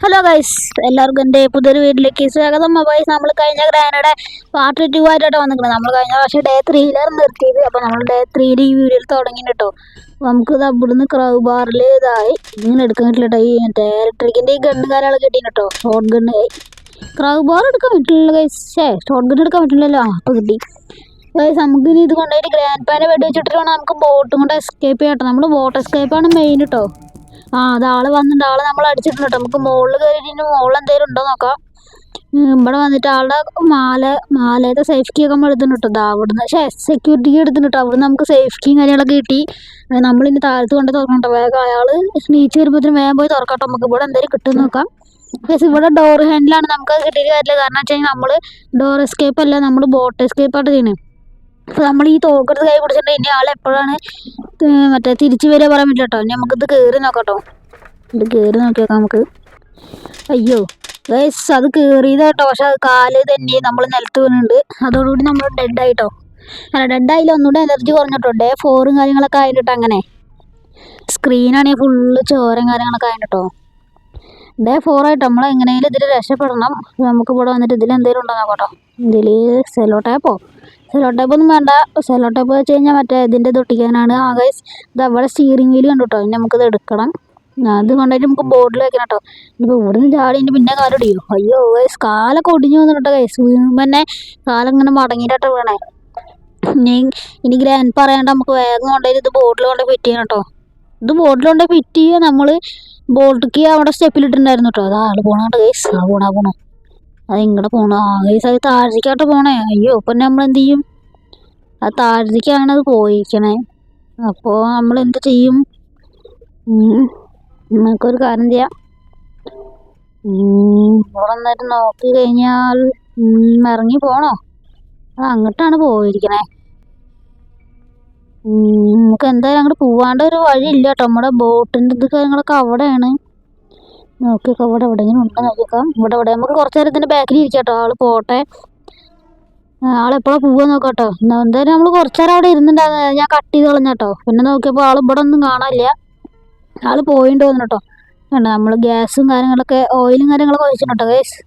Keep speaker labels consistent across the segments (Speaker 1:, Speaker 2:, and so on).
Speaker 1: Hello guys, എല്ലാവർക്കും എൻ്റെ പുതിയൊരു വീട്ടിലേക്ക് സ്വാഗതം. ഗൈസ്, നമ്മൾ കഴിഞ്ഞ ഗ്രാനയുടെ പാർട്ട് 2 ആയിട്ടാണ് വന്നിരിക്കുന്നത്. നമ്മൾ കഴിഞ്ഞ പ്രാവശ്യം ഡേ 3 നിർത്തിയത്. അപ്പോൾ നമ്മൾ ഡേ 3 ഈ വീഡിയോയിൽ തുടങ്ങി കേട്ടോ. നമുക്ക് ഇത് ഇവിടുന്ന് ക്രൗ ബാറിൽ ഇതായി ഇങ്ങനെ എടുക്കാൻ പറ്റില്ല കേട്ടോ. ഈ മറ്റേ ഇലക്ട്രിക്കിൻ്റെ ഈ ഗണ്ണ് കാര്യങ്ങളൊക്കെ കിട്ടിയില്ല കേട്ടോ. ഷോർട്ട് ഗണ്ണ് ക്രൗ ബാർ എടുക്കാൻ പറ്റില്ല ഗൈസ്. ഷോർട്ട് ഗണ്ണ് എടുക്കാൻ പറ്റില്ലല്ലോ. അപ്പോൾ കിട്ടി ഗൈസ്. നമുക്ക് ഇനി ഇത് കൊണ്ടുപോയിട്ട് ഗ്രാൻഡ് പാനെ വെടി വെച്ചിട്ട് വേണം നമുക്ക് ബോട്ടും കൊണ്ട് എസ്കേപ്പ് ചെയ്യട്ടോ. നമ്മൾ ബോട്ട് എസ്കേപ്പാണ് മെയിൻ കേട്ടോ. അത് ആള് വന്നിട്ട് ആള് നമ്മൾ അടിച്ചിട്ടുണ്ട് കേട്ടോ. നമുക്ക് മുകളിൽ കയറിയിട്ട് മുകളിൽ എന്തെങ്കിലും ഉണ്ടോ നോക്കാം. ഇവിടെ വന്നിട്ട് ആളുടെ മാലയുടെ സേഫ് കീ ഒക്കെ നമ്മൾ എടുത്തിട്ടുണ്ട് കേട്ടോ. അവിടുന്ന് സെക്യൂരിറ്റി കീ എടുത്തിട്ടുണ്ട് കേട്ടോ. അവിടുന്ന് നമുക്ക് സേഫ് കീയും കാര്യങ്ങളൊക്കെ കിട്ടി. നമ്മളിനി താഴത്ത് കൊണ്ട് തുറക്കണം കേട്ടോ. വേഗം അയാൾ നീച്ച് വരുമ്പോഴത്തേനും വേഗം പോയി തുറക്കട്ടോ. നമുക്ക് ഇവിടെ എന്തെങ്കിലും കിട്ടും നോക്കാം. പക്ഷേ ഇവിടെ ഡോർ ഹാൻഡിലാണ് നമുക്ക് കിട്ടിയിട്ട് കാര്യമില്ല. കാരണം വെച്ച് കഴിഞ്ഞാൽ നമ്മൾ ഡോർ എസ്കേപ്പ് അല്ല, നമ്മൾ ബോട്ട് എസ്കേപ്പായിട്ട് ചെയ്യണേ. അപ്പോൾ നമ്മൾ ഈ തോക്കെടുത്ത് കൈ പിടിച്ചിട്ടുണ്ട്. ഇനി ആൾ എപ്പോഴാണ് മറ്റേ തിരിച്ചു വരിക പറയാൻ പറ്റില്ല കേട്ടോ. ഇനി നമുക്കിത് കയറി നോക്കട്ടോ. ഇത് കയറി നോക്കിയേക്കാം നമുക്ക്. അയ്യോ ഗൈസ്, അത് കയറിയത് കേട്ടോ. പക്ഷെ അത് കാല് തന്നെ നമ്മൾ നിലത്ത് വീണുണ്ട്. അതോടുകൂടി നമ്മൾ ഡെഡായിട്ടോ. അല്ല, ഡെഡായില്ല, ഒന്നുകൂടെ എനർജി കുറഞ്ഞിട്ടോ. ഡേ 4 കാര്യങ്ങളൊക്കെ ആയിട്ട് അങ്ങനെ സ്ക്രീനാണെങ്കിൽ ഫുള്ള് ചോരം കാര്യങ്ങളൊക്കെ ആയിട്ടോ. ഡേ 4 ആയിട്ട് നമ്മൾ എങ്ങനെയെങ്കിലും ഇതിൽ രക്ഷപ്പെടണം. നമുക്ക് ഇവിടെ വന്നിട്ട് ഇതിലെന്തെങ്കിലും ഉണ്ടോ നോക്കട്ടോ. ഇതിൽ സെലോ ടേപ്പൊന്നും വേണ്ട. സെലോ ടേപ്പ് വെച്ച് കഴിഞ്ഞാൽ മറ്റേ ഇതിൻ്റെ തൊട്ടിക്കാനാണ്. ഗൈസ്, ഇത് അവിടെ സ്റ്റിയറിംഗ് വീല് കണ്ടു കേട്ടോ. ഇനി നമുക്കിത് എടുക്കണം. അത് കൊണ്ടുപോയിട്ട് നമുക്ക് ബോർഡിൽ വെക്കണം കേട്ടോ. ഇപ്പോൾ ഇവിടുന്ന് ചാടി ഇനി പിന്നെ കാലൊടിയോ. അയ്യോ ഗൈസ്, കാലൊക്കെ ഒടിഞ്ഞു വന്നിട്ടോ ഗൈസ്. വീഴുമ്പോൾ തന്നെ കാലിങ്ങനെ മടങ്ങിയിട്ടോ വീണേ. ഇനി ഗ്രാൻഡ് പറയാണ്ട് നമുക്ക് വേഗം കൊണ്ടുപോയിട്ട് ഇത് ബോർഡിൽ കൊണ്ട് ഫിറ്റ് ചെയ്യണം കേട്ടോ. ഇത് ബോർഡിൽ കൊണ്ട് ഫിറ്റ് ചെയ്യുക. നമ്മൾ ബോട്ടിക്ക് അവിടെ സ്റ്റെപ്പിലിട്ടുണ്ടായിരുന്നു കേട്ടോ. അത് ആള് പോണോട്ടോ ഗൈസ്. പോണോ അത് ഇങ്ങോട്ട് പോണോ. ഗൈസ്, അത് താഴത്തേക്കാട്ട് പോണേ. അയ്യോ, ഇപ്പം നമ്മൾ എന്ത് ചെയ്യും? അത് താഴത്തേക്കാണ് അത് പോയിരിക്കണേ. അപ്പോൾ നമ്മൾ എന്ത് ചെയ്യും? നമുക്കൊരു കാര്യം ചെയ്യാം. ഇവിടെ വന്നിട്ട് നോക്കി കഴിഞ്ഞാൽ ഇറങ്ങി പോണോ? അത് അങ്ങോട്ടാണ് പോയിരിക്കണേ. നമുക്ക് എന്തായാലും അങ്ങോട്ട് പോവാണ്ട് ഒരു വഴി ഇല്ല കേട്ടോ. നമ്മുടെ ബോട്ടിൻ്റെ ഇത് കാര്യങ്ങളൊക്കെ അവിടെയാണ്. നോക്കിയൊക്കെ ഇവിടെ എവിടെയെങ്കിലും ഉണ്ടോ നോക്കിയേക്കാം. ഇവിടെ നമുക്ക് കുറച്ച് നേരം ഇതിൻ്റെ ബാക്കിൽ ഇരിക്കാം കേട്ടോ. ആൾ പോട്ടെ. ആളെപ്പോഴാണ് പോവുക നോക്കാം കേട്ടോ. എന്തായാലും നമ്മൾ കുറച്ച് നേരം അവിടെ ഇരുന്നുണ്ടായിരുന്നു. ഞാൻ കട്ട് ചെയ്ത് കളഞ്ഞാട്ടോ. പിന്നെ നോക്കിയപ്പോൾ ആൾ ഇവിടെ ഒന്നും കാണാനില്ല. ആൾ പോയിട്ട് വന്നു കേട്ടോ. വേണ്ട, നമ്മൾ ഗ്യാസും കാര്യങ്ങളൊക്കെ ഓയിലും കാര്യങ്ങളൊക്കെ ഒഴിച്ചിട്ടോ ഗൈസ്.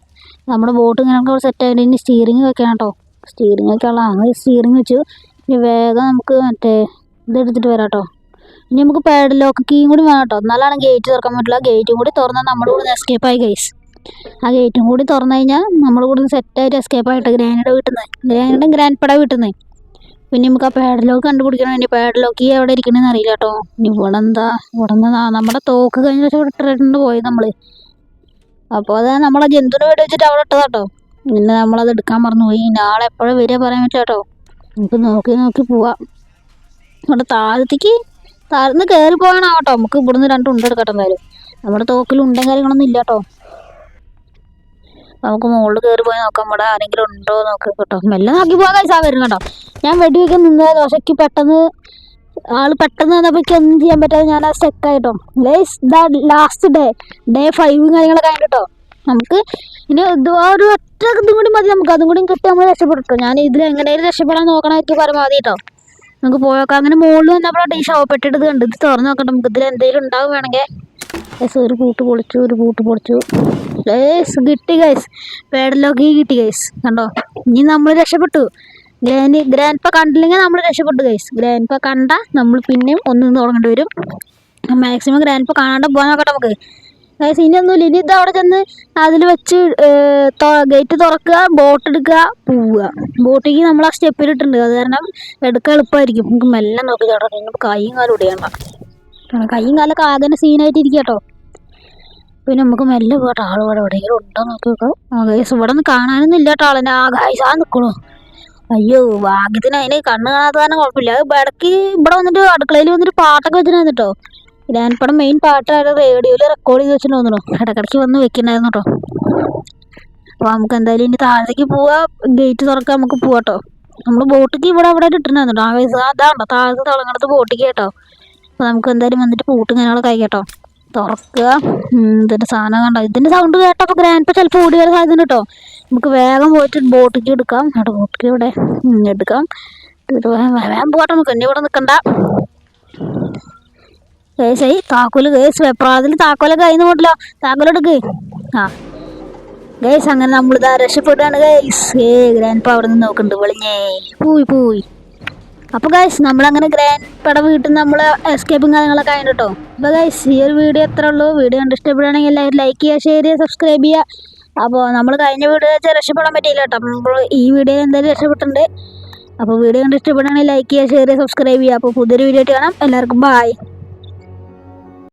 Speaker 1: നമ്മുടെ ബോട്ട് ഇങ്ങനെ സെറ്റ് ആയിട്ട് ഇനി സ്റ്റിയറിങ് വെക്കണം കേട്ടോ. സ്റ്റിയറിങ് വെക്കാനുള്ള സ്റ്റിയറിങ് വെച്ചു. ഇനി വേഗം നമുക്ക് മറ്റേ ഇതെടുത്തിട്ട് വരാം കേട്ടോ. ഇനി നമുക്ക് പാഡ് ലോക്ക് കീയും കൂടി വേണം കേട്ടോ. എന്നാലാണ് ഗേറ്റ് തുറക്കാൻ പറ്റില്ല. ഗേറ്റും കൂടി തുറന്നാൽ നമ്മുടെ കൂടെ എസ്കേപ്പ് ആയി ഗൈസ്. ആ ഗേറ്റും കൂടി തുറന്നു കഴിഞ്ഞാൽ നമ്മുടെ കൂടെ സെറ്റായിട്ട് എസ്കേപ്പ് ആയിട്ട് ഗ്രാൻഡ് പട വീട്ടിൽ നിന്ന്. പിന്നെ നമുക്ക് ആ പാഡ് ലോക്ക് കണ്ടുപിടിക്കണം. ഇനി പാഡ് ലോക്ക് കീ എവിടെ ഇരിക്കണമെന്ന് അറിയില്ല കേട്ടോ. ഇനി ഇവിടെ നമ്മുടെ തോക്ക് കഴിഞ്ഞ ദിവസം ഇവിടെ ഇട്ടിട്ടുണ്ട് പോയി നമ്മൾ. അപ്പോൾ അത് നമ്മളെ ജന്തുവിനെ വേടി വെച്ചിട്ട് അവിടെ ഇട്ടതാ കേട്ടോ. പിന്നെ നമ്മളത് എടുക്കാൻ മറന്നുപോയി. നാളെ എപ്പോഴും വരിക പറയാൻ പറ്റുക കേട്ടോ. നമുക്ക് നോക്കി പോവാം. ഇവിടെ താഴ്ന്ന് കയറി പോകണം കേട്ടോ. നമുക്ക് ഇവിടുന്ന് 2 ഉണ്ട എടുക്കട്ടെ. എന്തായാലും നമ്മുടെ തോക്കിൽ ഉണ്ടയും കാര്യങ്ങളൊന്നും ഇല്ല കേട്ടോ. നമുക്ക് മുകളിൽ കയറി പോയി നോക്കാം. ഇവിടെ ആരെങ്കിലും ഉണ്ടോ നോക്കി കേട്ടോ. മെല്ലെ നോക്കി പോകാൻ കഴിച്ചാൽ വരും കേട്ടോ. ഞാൻ വെടി വയ്ക്കാൻ നിന്നത് ദോശയ്ക്ക് പെട്ടെന്ന് വന്നപ്പോഴേക്കും ഒന്നും ചെയ്യാൻ പറ്റാതെ ഞാൻ ആ സ്റ്റെക്കായിട്ടോ. ഗൈസ്, ലാസ്റ്റ് ഡേ 5 കാര്യങ്ങളൊക്കെ ആയിട്ട് കേട്ടോ. നമുക്ക് ഇനി ഒരു ഒറ്റ ഇതും കൂടി മതി. നമുക്ക് അതും കൂടി കിട്ടി നമ്മൾ രക്ഷപ്പെട്ടോ. ഞാൻ ഇതിൽ എങ്ങനെയും രക്ഷപ്പെടാൻ നോക്കണമായിരിക്കും പരമാവധി കേട്ടോ. നമുക്ക് പോയൊക്കെ അങ്ങനെ മുകളിൽ വന്നപ്പോഴാണ് ഈ ഷോപ്പ് ഇട്ടിട്ട് കണ്ട്. ഇത് തുറന്ന് നോക്കട്ടെ. നമുക്ക് ഇതിൽ എന്തെങ്കിലും ഉണ്ടാവും വേണമെങ്കിൽ. ഗൈസ്, ഒരു പൂട്ട് പൊളിച്ചു. ഗൈസ്, കിട്ടി ഗൈസ്. പാഡ്ലോക്ക് കിട്ടി ഗൈസ്. കണ്ടോ, ഇനി നമ്മൾ രക്ഷപ്പെട്ടു. ഗ്രാൻഡ് പ കണ്ടില്ലെങ്കിൽ നമ്മൾ രക്ഷപ്പെട്ടു ഗൈസ്. ഗ്രാൻഡ് പ കണ്ട നമ്മൾ പിന്നെയും ഒന്നും തുടങ്ങേണ്ടി വരും. മാക്സിമം ഗ്രാൻഡ് പ കാണാണ്ട് പോകാൻ നോക്കട്ടെ നമുക്ക് ഗൈസ്. ഇനി ഒന്നുമില്ല. ഇനി ഇത് അവിടെ ചെന്ന് അതിൽ വെച്ച് ഗേറ്റ് തുറക്കുക, ബോട്ട് എടുക്കുക, പോവുക. ബോട്ടിക്ക് നമ്മൾ ആ സ്റ്റെപ്പിലിട്ടുണ്ട്. അത് കാരണം എടുക്കാൻ എളുപ്പമായിരിക്കും. നമുക്ക് മെല്ലെ നോക്കി കേട്ടോ. പിന്നെ കൈയും കാലും ഇടിയണ്ട. കൈയും കാലൊക്കെ ആകെ സീനായിട്ട് ഇരിക്കുക കേട്ടോ. പിന്നെ നമുക്ക് മെല്ലെ പോകട്ടോ. ആൾ ഇവിടെ എവിടെയെങ്കിലും ഉണ്ടോ നോക്കി നോക്കാം. ഗൈസ്, ഇവിടെ നിന്ന് കാണാനൊന്നും ഇല്ല കേട്ടോ. ആളെന്നെ ഗൈസ് നിൽക്കണോ. അയ്യോ, ഭാഗ്യത്തിന് അതിന് കണ്ണ് കാണാത്ത കാരണം കുഴപ്പമില്ല. അത് ഇടയ്ക്ക് ഇവിടെ വന്നിട്ട് അടുക്കളയിൽ വന്നിട്ട് പാട്ടൊക്കെ വെച്ചിട്ടുണ്ടായിരുന്നു കേട്ടോ. ഗ്രാൻഡ് പടം മെയിൻ പാട്ടാണ്. റേഡിയോയിൽ റെക്കോർഡ് ചെയ്ത് വെച്ചിട്ട് തോന്നുന്നു. ഇടയ്ക്കിടയ്ക്ക് വന്ന് വെക്കുന്നുണ്ടായിരുന്നു കേട്ടോ. അപ്പോൾ നമുക്ക് എന്തായാലും ഇനി താഴത്തേക്ക് പോവാം. ഗേറ്റ് തുറക്കാൻ നമുക്ക് പോവാട്ടോ. നമ്മൾ ബോട്ടിക്ക് ഇവിടെ ഇട്ടിട്ടുണ്ടായിരുന്നു കേട്ടോ. അതാണ്ടോ താഴത്ത് തിളങ്ങണത് ബോട്ടിക്ക് കേട്ടോ. അപ്പോൾ നമുക്ക് എന്തായാലും വന്നിട്ട് പൂട്ടും കാര്യങ്ങളൊക്കെ കഴിക്കട്ടോ. തുറക്കുക. ഇതിൻ്റെ സാധനം കണ്ടോ. ഇതിൻ്റെ സൗണ്ട് കേട്ടപ്പോൾ ഗ്രാൻഡ് പ ചിലപ്പോൾ ഓടി വരാൻ സാധ്യത കേട്ടോ. നമുക്ക് വേഗം പോയിട്ട് ബോട്ടിക്ക് എടുക്കാം. ബോട്ടിക്ക് ഇവിടെ എടുക്കാം. വേഗം പോകട്ടെ. നമുക്ക് എന്നെ ഇവിടെ നിൽക്കണ്ട. താക്കോല് വെപ്രാതിൽ താക്കോലൊക്കെ കയ്യിൽ നിന്ന് പോട്ടില്ല. താക്കോലെടുക്ക്. ആ ഗൈസ് അങ്ങനെ നമ്മളിതാ രക്ഷപ്പെട്ടാണ് ഗൈസ്. ഗ്രാൻഡ് അവിടെ നിന്ന് നോക്കുന്നുണ്ട് വിളിഞ്ഞേ പോയി. അപ്പോൾ ഗൈസ് നമ്മളങ്ങനെ ഗ്രാൻഡ് പട വീട്ടിൽ നിന്ന് നമ്മൾ എസ്കേപ്പും കാര്യങ്ങളൊക്കെ ആയിട്ട് കേട്ടോ. അപ്പോൾ ഗൈസ് ഈ ഒരു വീഡിയോ എത്ര ഉള്ളൂ. വീഡിയോ കണ്ട് ഇഷ്ടപ്പെടുകയാണെങ്കിൽ എല്ലാവരും ലൈക്ക് ചെയ്യുക, ഷെയർ ചെയ്യുക, സബ്സ്ക്രൈബ് ചെയ്യുക. അപ്പോൾ നമ്മൾ കഴിഞ്ഞ വീഡിയോ വെച്ചാൽ രക്ഷപ്പെടാൻ പറ്റിയില്ല കേട്ടോ. അപ്പോൾ നമ്മൾ ഈ വീഡിയോ എന്തായാലും രക്ഷപ്പെട്ടിട്ടുണ്ട്. അപ്പോൾ വീഡിയോ കണ്ട് ഇഷ്ടപ്പെടുകയാണെങ്കിൽ ലൈക്ക് ചെയ്യുക, ഷെയർ ചെയ്യുക, സബ്സ്ക്രൈബ് ചെയ്യുക. അപ്പോൾ പുതിയൊരു വീഡിയോ ആയിട്ട് കാണാം. എല്ലാവർക്കും ബൈ.